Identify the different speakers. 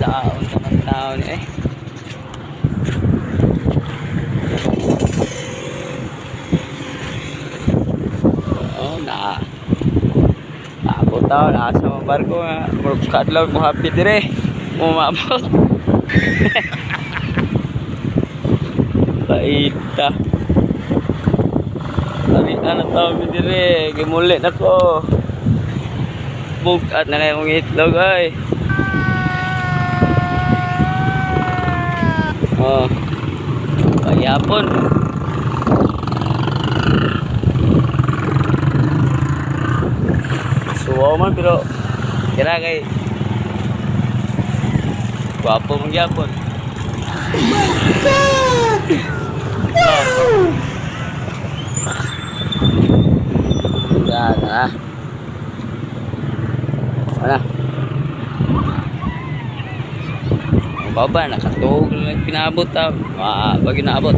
Speaker 1: Saon sa mga tao ni eh. Oh, ako tao nasa mga barko nga. Murag kadlaw mo happy dire. Umabot. Paita. Sabi ano tao mi dire, gimulit nako. Bugat na kay mong itlog ay. Oh. Kayapon. Suwaw man pero kira kay guwapo mong yapon. Oh my God! No! Yan na. Ano? Ang baba, nakatog lang pinabot. Bagi naabot.